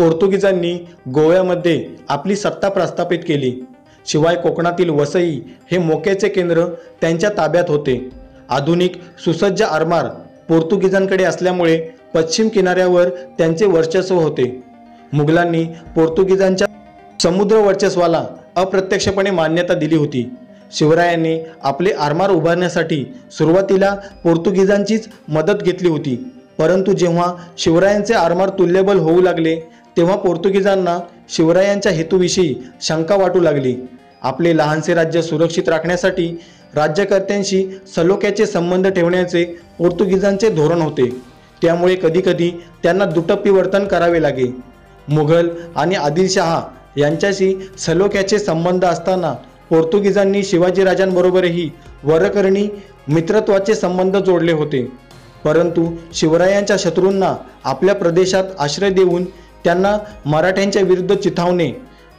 पोर्तुगीजांनी गोव्यामध्ये आपली सत्ता प्रस्थापित केली। शिवाय कोकणातील वसई हे मोक्याचे केंद्र त्यांच्या ताब्यात होते। आधुनिक सुसज्ज आरमार पोर्तुगीजांकडे असल्यामुळे पश्चिम किनाऱ्यावर त्यांचे वर्चस्व होते। मुघलांनी पोर्तुगीजांच्या समुद्र वर्चस्वाला अप्रत्यक्षपणे मान्यता दिली होती। शिवरायांनी आपले आरमार उभारण्यासाठी सुरुवातीला पोर्तुगीजांचीच मदत घेतली होती, परंतु जेव्हा शिवरायांचे आरमार तुल्यबल होऊ लागले तेव्हा पोर्तुगीजांना शिवरायांच्या हेतूविषयी शंका वाटू लागली। आपले लहानसे राज्य सुरक्षित राखण्यासाठी राज्यकर्त्यांशी सलोख्याचे संबंध ठेवण्याचे पोर्तुगीजांचे धोरण होते, त्यामुळे कधीकधी त्यांना दुटप्पी वर्तन करावे लागे। मुघल आणि आदिलशहा यांच्याशी सलोख्याचे संबंध असताना पोर्तुगीजांनी शिवाजीराजांबरोबरही वरकरणी मित्रत्वाचे संबंध जोडले होते, परंतु शिवरायांच्या शत्रूंना आपल्या प्रदेशात आश्रय देऊन त्यांना मराठ्यांच्या विरुद्ध चिथावणे,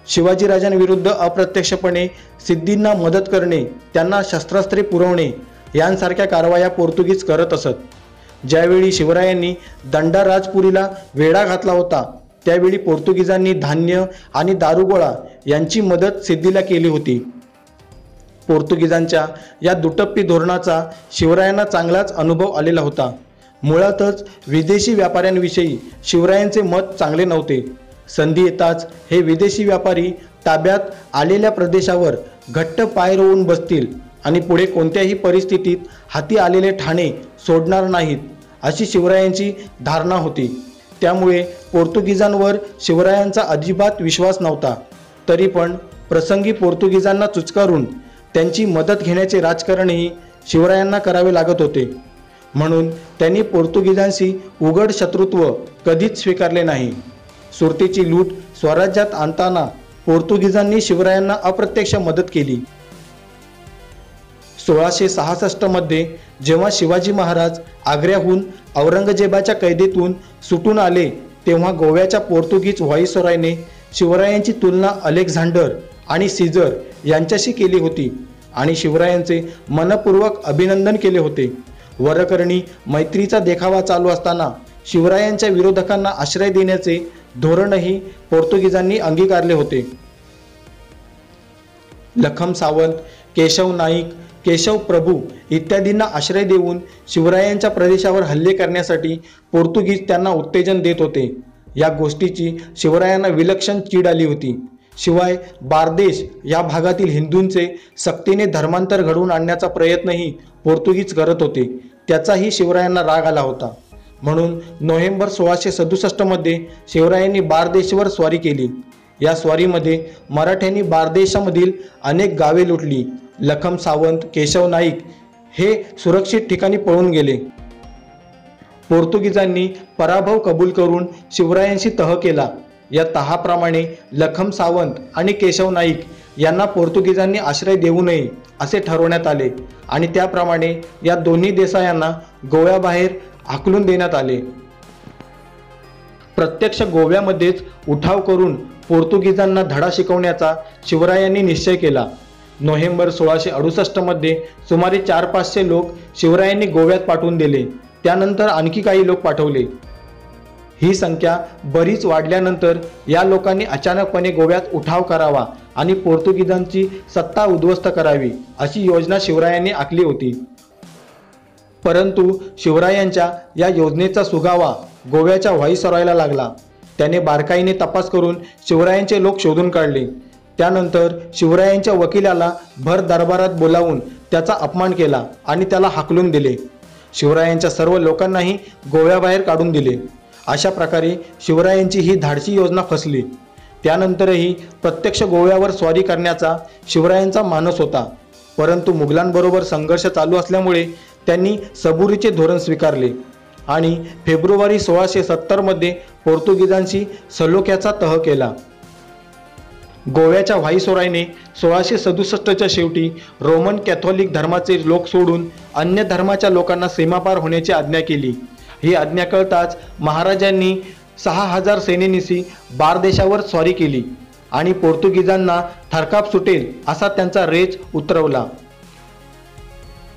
शिवाजीराजांविरुद्ध अप्रत्यक्षपणे सिद्धींना मदत करणे, त्यांना शस्त्रास्त्रे पुरवणे यांसारख्या कारवाया पोर्तुगीज करत असत। ज्यावेळी शिवरायांनी दंडाराजपुरीला वेढा घातला होता त्यावेळी पोर्तुगीजांनी धान्य आणि दारुगोळा यांची मदत सिद्धीला केली होती। पोर्तुगीजांच्या या दुटप्पी धोरणाचा शिवरायांना चांगलाच अनुभव आलेला होता। मुळातच विदेशी व्यापाऱ्यांविषयी शिवरायांचे मत चांगले नव्हते। संधी येताच हे विदेशी व्यापारी ताब्यात आलेल्या प्रदेशावर घट्ट पाय रोवून बसतील आणि पुढे कोणत्याही परिस्थितीत हाती आलेले ठाणे सोडणार नाहीत अशी शिवरायांची धारणा होती। त्यामुळे पोर्तुगीजांवर शिवरायांचा अजिबात विश्वास नव्हता। तरी पण प्रसंगी पोर्तुगीजांना चुचकारून त्यांची मदत घेण्याचे राजकारणही शिवरायांना करावे लागत होते, म्हणून त्यांनी पोर्तुगीजांशी उघड शत्रुत्व कधीच स्वीकारले नाही। सुरतेची लूट स्वराज्यात आणताना पोर्तुगीजांनी शिवरायांना अप्रत्यक्ष मदत केली। 1666 मध्ये जेव्हा शिवाजी महाराज आग्र्याहून औरंगजेबाच्या कैदेतून सुटून आले तेव्हा गोव्याच्या पोर्तुगीज व्हाईसरॉयने शिवरायांची तुलना अलेक्झांडर आणि सीझर यांच्याशी केली होती आणि शिवरायांचे मनपूर्वक अभिनंदन केले होते। वरकरणी मैत्रीचा देखावा चालू असताना शिवरायांच्या विरोधकांना आश्रय देण्याचे धोरणही पोर्तुगीजांनी अंगीकारले होते। लखम सावंत, केशव नाईक, केशव प्रभू इत्यादींना आश्रय देऊन शिवरायांच्या प्रदेशावर हल्ले करण्यासाठी पोर्तुगीज त्यांना उत्तेजन देत होते। या गोष्टीची शिवरायांना विलक्षण चीड आली होती। शिवाय बारदेश या भागातील हिंदूंचे सक्तीने धर्मांतर घडवून आणण्याचा प्रयत्नही पोर्तुगीज करत होते, त्याचाही शिवरायांना राग आला होता। म्हणून नोव्हेंबर 1667 मध्ये शिवरायांनी बारदेशवर स्वारी केली। या स्वारीमध्ये मराठ्यांनी बारदेशामधील अनेक गावे लुटली। लखम सावंत, केशव नाईक हे सुरक्षित ठिकाणी पळून गेले। पोर्तुगीजांनी पराभव कबूल करून शिवरायांशी तह केला। या तहाप्रमाणे लखम सावंत आणि केशव नाईक यांना पोर्तुगीजांनी आश्रय देऊ नये असे ठरवण्यात आले आणि त्याप्रमाणे या दोन्ही देसायांना गोव्याबाहेर हाकलून देण्यात आले। प्रत्यक्ष गोव्यामध्येच उठाव करून पोर्तुगीजांना धडा शिकवण्याचा शिवरायांनी निश्चय केला। नोव्हेंबर 1668 मध्ये सुमारे 400-500 लोक शिवरायांनी गोव्यात पाठवून दिले। त्यानंतर आणखी काही लोक पाठवले। ही संख्या बरीच वाढल्यानंतर या लोकांनी अचानकपणे गोव्यात उठाव करावा आणि पोर्तुगीजांची सत्ता उद्ध्वस्त करावी अशी योजना शिवरायांनी आखली होती। परंतु शिवरायांच्या या योजनेचा सुगावा गोव्याच्या व्हाईसरॉयला लागला। त्याने बारकाईने तपास करून शिवरायांचे लोक शोधून काढले। त्यानंतर शिवरायांच्या वकिलाला भर दरबारात बोलावून त्याचा अपमान केला आणि त्याला हाकलून दिले। शिवरायांच्या सर्व लोकांनाही गोव्याबाहेर काढून दिले। अशा प्रकारे शिवरायांची ही धाडसी योजना फसली। त्यानंतरही प्रत्यक्ष गोव्यावर स्वारी करण्याचा शिवरायांचा मानस होता, परंतु मुघलांबरोबर संघर्ष चालू असल्यामुळे त्यांनी सबुरीचे धोरण स्वीकारले आणि फेब्रुवारी 1670 मध्ये पोर्तुगीजांशी सलोख्याचा तह केला। गोव्याच्या व्हाईसरॉयने 1667च्या शेवटी रोमन कॅथोलिक धर्माचे लोक सोडून अन्य धर्माच्या लोकांना सीमापार होण्याची आज्ञा केली। ही आज्ञा कळताच महाराजांनी 6000 सैनिकांनी बारदेशावर स्वारी केली आणि पोर्तुगीजांना थरकाप सुटेल असा त्यांचा रेच उतरवला।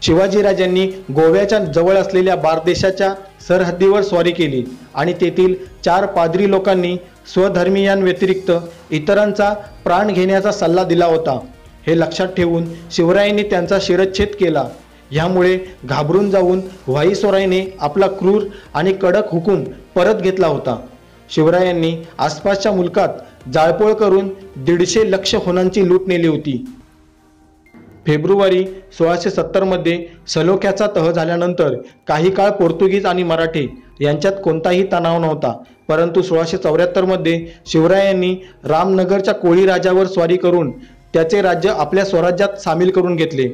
शिवाजीराजांनी गोव्याच्या जवळ असलेल्या बारदेशाच्या सरहद्दीवर स्वारी केली आणि तेथील 4 पाद्री लोकांनी स्वधर्मीयांव्यतिरिक्त इतरांचा प्राण घेण्याचा सल्ला दिला होता. हे लक्षात ठेवून शिवरायांनी त्यांचा शिरच्छेद केला. ह्यामुळे घाबरून जाऊन व्हाईसरॉयने आपला क्रूर आणि कडक हुकूम परत घेतला होता. शिवरायांनी आसपासच्या मुलकात जाळपोळ करून 150 लक्ष होनांची लूट नेली होती. फेब्रुवारी 1670 मध्ये सलोख्याचा तह झाल्यानंतर काही काळ पोर्तुगीज आणि मराठे यांच्यात कोणताही तणाव नव्हता. परंतु 1674 मध्ये शिवरायांनी रामनगरच्या कोळी राजावर स्वारी करून त्याचे राज्य आपल्या स्वराज्यात सामील करून घेतले.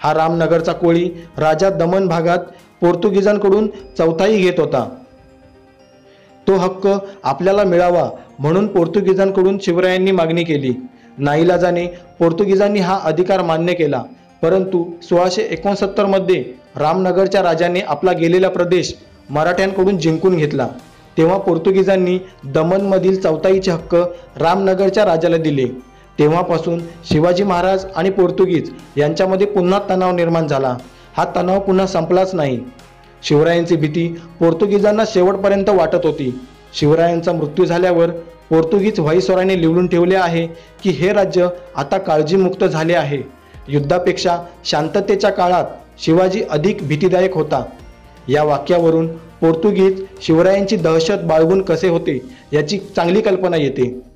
हा रामनगरचा कोळी राजा दमन भागात पोर्तुगीजांकडून चौथाई घेत होता. तो हक्क आपल्याला मिळावा म्हणून पोर्तुगीजांकडून शिवरायांनी मागणी केली. नाईलाजाने पोर्तुगीजांनी हा अधिकार मान्य केला. परंतु 1669 मध्ये रामनगरच्या राजाने आपला गेलेला प्रदेश मराठ्यांकडून जिंकून घेतला. तेव्हा पोर्तुगीजांनी दमनमधील चौथाईचे हक्क रामनगरच्या राजाला दिले. तेव्हापासून शिवाजी महाराज आणि पोर्तुगीज यांच्यामध्ये पुन्हा तणाव निर्माण झाला. हा तणाव पुन्हा संपलाच नाही. शिवरायांची भीती पोर्तुगीजांना शेवटपर्यंत वाटत होती. शिवरायांचा मृत्यू झाल्यावर पोर्तुगीज व्हाईसरॉयने लिहून ठेवले आहे की हे राज्य आता काळजीमुक्त झाले आहे. युद्धापेक्षा शांततेच्या काळात शिवाजी अधिक भीतीदायक होता. या वाक्यावरून पोर्तुगीज शिवरायांची दहशत बाळगून कसे होते याची चांगली कल्पना येते.